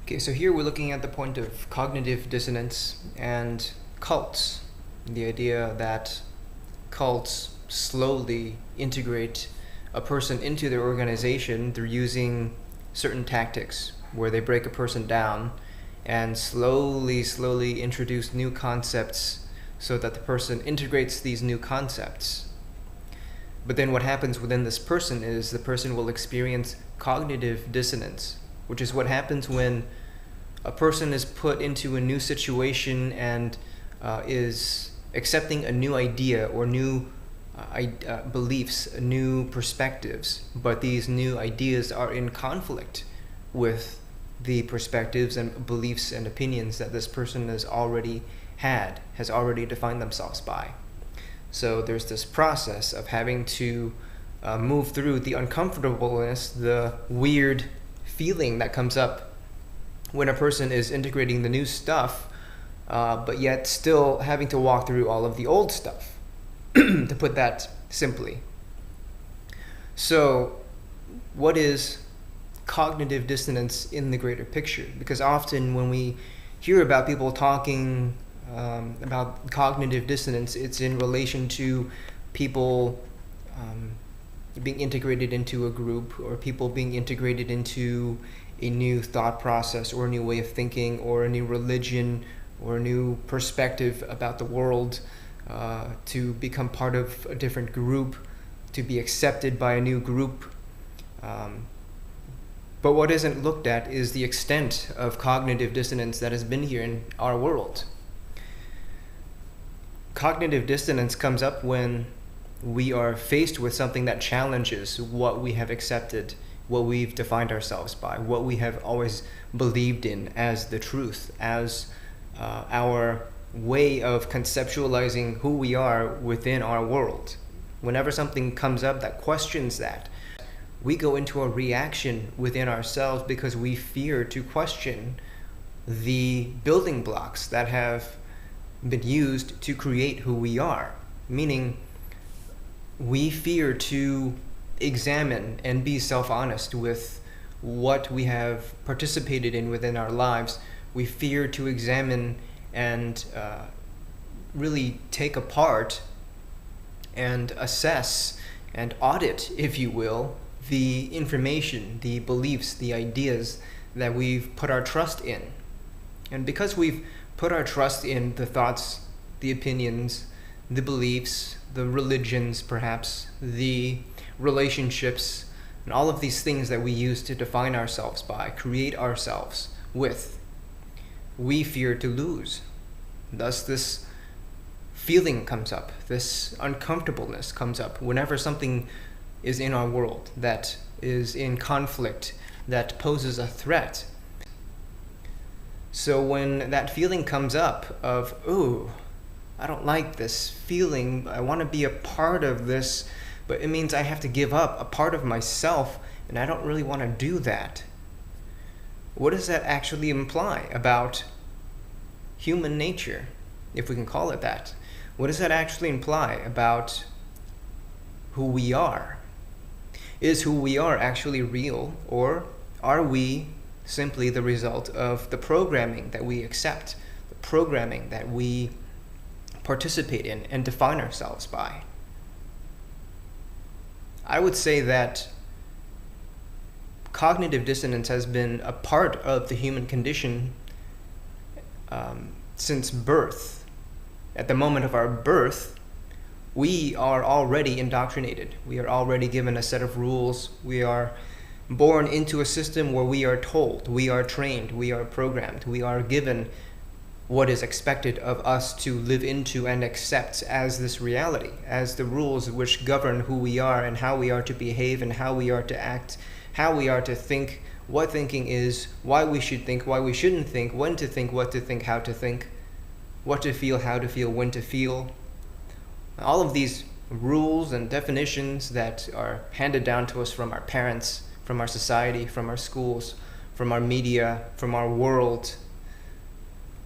Okay, so here we're looking at the point of cognitive dissonance and cults. The idea that cults slowly integrate a person into their organization through using certain tactics where they break a person down and slowly introduce new concepts so that the person integrates these new concepts. But then what happens within this person is the person will experience cognitive dissonance, which is what happens when a person is put into a new situation and is accepting a new idea or new beliefs, new perspectives, but these new ideas are in conflict with the perspectives and beliefs and opinions that this person has already defined themselves by. So there's this process of having to move through the uncomfortableness, the weird feeling that comes up when a person is integrating the new stuff, but yet still having to walk through all of the old stuff, to put that simply. So what is cognitive dissonance in the greater picture? Because often when we hear about people talking about cognitive dissonance, it's in relation to people being integrated into a group, or people being integrated into a new thought process or a new way of thinking or a new religion or a new perspective about the world, to become part of a different group, to be accepted by a new group. But what isn't looked at is the extent of cognitive dissonance that has been here in our world. Cognitive dissonance comes up when we are faced with something that challenges what we have accepted, what we've defined ourselves by, what we have always believed in as the truth, as our way of conceptualizing who we are within our world. Whenever something comes up that questions that, we go into a reaction within ourselves because we fear to question the building blocks that have been used to create who we are. Meaning, we fear to examine and be self-honest with what we have participated in within our lives. We fear to examine and really take apart and assess and audit, if you will, the information, the beliefs, the ideas that we've put our trust in. And because we've put our trust in the thoughts, the opinions, the beliefs, the religions perhaps, the relationships, and all of these things that we use to define ourselves by, create ourselves with, we fear to lose. Thus this feeling comes up, this uncomfortableness comes up whenever something is in our world that is in conflict, that poses a threat. So when that feeling comes up of, ooh, I don't like this feeling, I want to be a part of this, but it means I have to give up a part of myself, and I don't really want to do that. What does that actually imply about human nature, if we can call it that? What does that actually imply about who we are? Is who we are actually real, or are we simply the result of the programming that we accept, the programming that we participate in and define ourselves by? I would say that cognitive dissonance has been a part of the human condition since birth. At the moment of our birth, we are already indoctrinated. We are already given a set of rules. We are born into a system where we are told, we are trained, we are programmed, we are given what is expected of us to live into and accept as this reality, as the rules which govern who we are and how we are to behave and how we are to act, how we are to think, what thinking is, why we should think, why we shouldn't think, when to think, what to think, how to think, what to feel, how to feel, when to feel. All of these rules and definitions that are handed down to us from our parents, from our society, from our schools, from our media, from our world,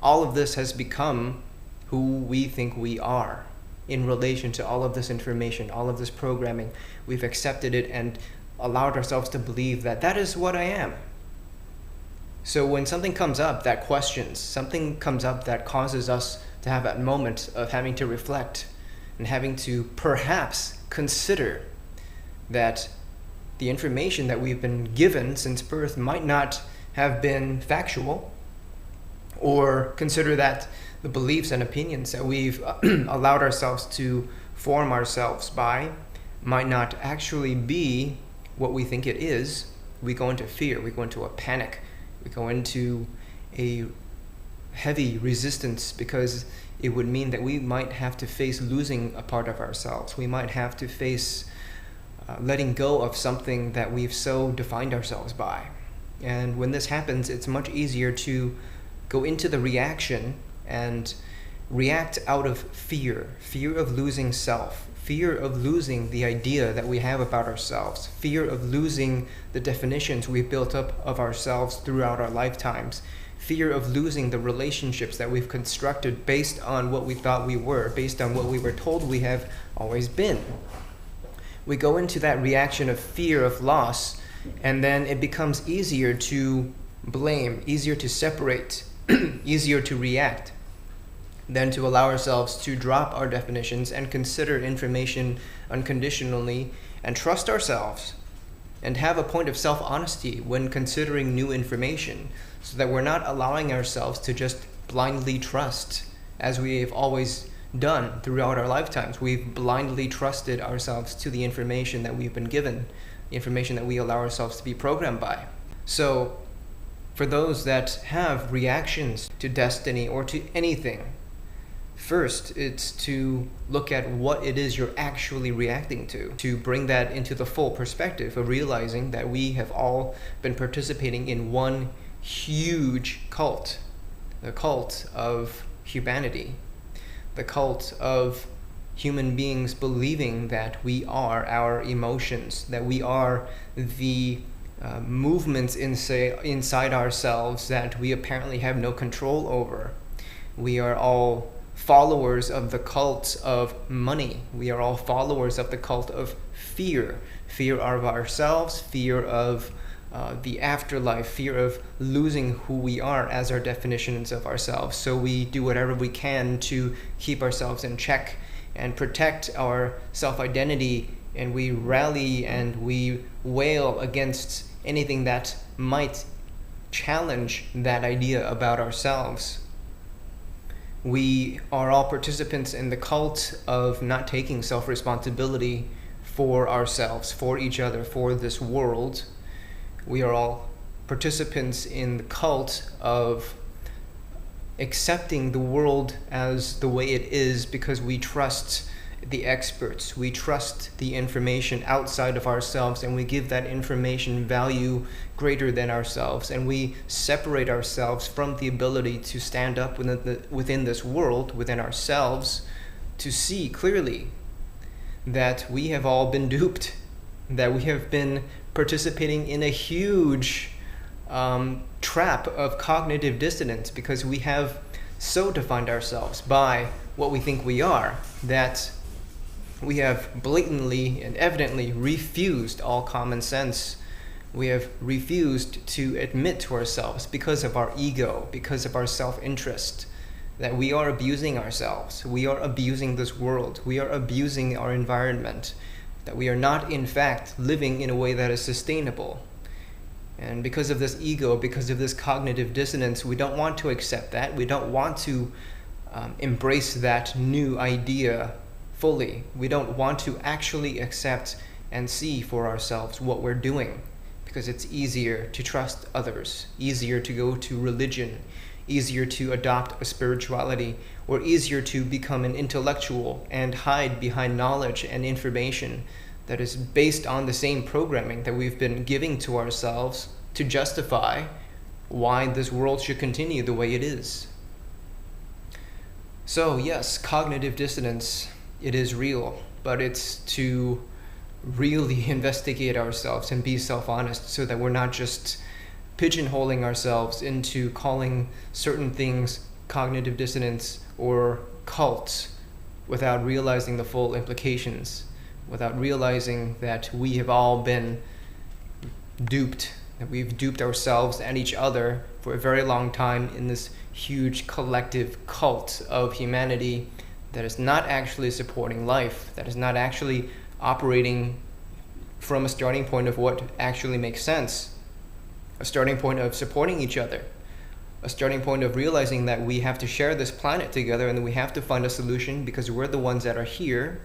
all of this has become who we think we are in relation to all of this information, all of this programming. We've accepted it and allowed ourselves to believe that that is what I am. So when something comes up that questions, something comes up that causes us to have that moment of having to reflect and having to perhaps consider that the information that we've been given since birth might not have been factual, or consider that the beliefs and opinions that we've allowed ourselves to form ourselves by might not actually be what we think it is, we go into fear, we go into a panic, we go into a heavy resistance, because it would mean that we might have to face losing a part of ourselves. We might have to face letting go of something that we've so defined ourselves by. And when this happens, it's much easier to go into the reaction and react out of fear of losing self, fear of losing the idea that we have about ourselves, fear of losing the definitions we've built up of ourselves throughout our lifetimes, fear of losing the relationships that we've constructed based on what we thought we were, based on what we were told we have always been. We go into that reaction of fear of loss, and then it becomes easier to blame, easier to separate, easier to react than to allow ourselves to drop our definitions and consider information unconditionally and trust ourselves and have a point of self-honesty when considering new information, so that we're not allowing ourselves to just blindly trust as we have always done throughout our lifetimes. We've blindly trusted ourselves to the information that we've been given, the information that we allow ourselves to be programmed by. So for those that have reactions to destiny or to anything, first, it's to look at what it is you're actually reacting to bring that into the full perspective of realizing that we have all been participating in one huge cult, the cult of humanity, the cult of human beings believing that we are our emotions, that we are the movements inside ourselves that we apparently have no control over. We are all followers of the cult of money. We are all followers of the cult of fear. Fear of ourselves, fear of the afterlife, fear of losing who we are as our definitions of ourselves. So we do whatever we can to keep ourselves in check and protect our self-identity, and we rally and we wail against anything that might challenge that idea about ourselves. We are all participants in the cult of not taking self-responsibility for ourselves, for each other, for this world. We are all participants in the cult of accepting the world as the way it is because we trust the experts, we trust the information outside of ourselves, and we give that information value greater than ourselves, and we separate ourselves from the ability to stand up within this world, within ourselves, to see clearly that we have all been duped, that we have been participating in a huge trap of cognitive dissonance, because we have so defined ourselves by what we think we are that we have blatantly and evidently refused all common sense. We have refused to admit to ourselves, because of our ego, because of our self-interest, that we are abusing ourselves, we are abusing this world, we are abusing our environment, that we are not in fact living in a way that is sustainable. And because of this ego, because of this cognitive dissonance, we don't want to accept that. We don't want to embrace that new idea fully. We don't want to actually accept and see for ourselves what we're doing, because it's easier to trust others, easier to go to religion, easier to adopt a spirituality, or easier to become an intellectual and hide behind knowledge and information that is based on the same programming that we've been giving to ourselves to justify why this world should continue the way it is. So yes, cognitive dissonance, it is real, but it's to really investigate ourselves and be self-honest, so that we're not just pigeonholing ourselves into calling certain things cognitive dissonance or cults without realizing the full implications, without realizing that we have all been duped that we've duped ourselves and each other for a very long time in this huge collective cult of humanity that is not actually supporting life, that is not actually operating from a starting point of what actually makes sense, a starting point of supporting each other, a starting point of realizing that we have to share this planet together and that we have to find a solution because we're the ones that are here,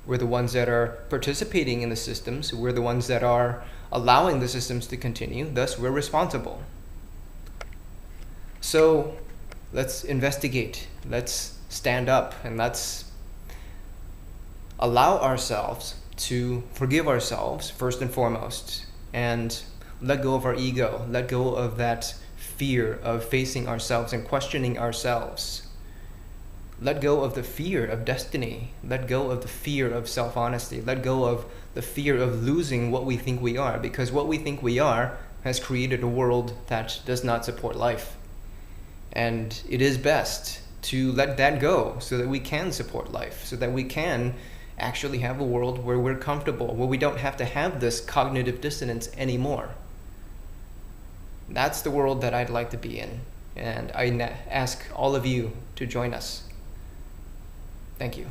we're the ones that are participating in the systems, we're the ones that are allowing the systems to continue, thus we're responsible. So let's investigate, let's stand up, and let's allow ourselves to forgive ourselves first and foremost, and let go of our ego, let go of that fear of facing ourselves and questioning ourselves. Let go of the fear of destiny, let go of the fear of self-honesty, let go of the fear of losing what we think we are, because what we think we are has created a world that does not support life. And it is best to let that go so that we can support life, so that we can actually have a world where we're comfortable, where we don't have to have this cognitive dissonance anymore. That's the world that I'd like to be in, and I ask all of you to join us. Thank you.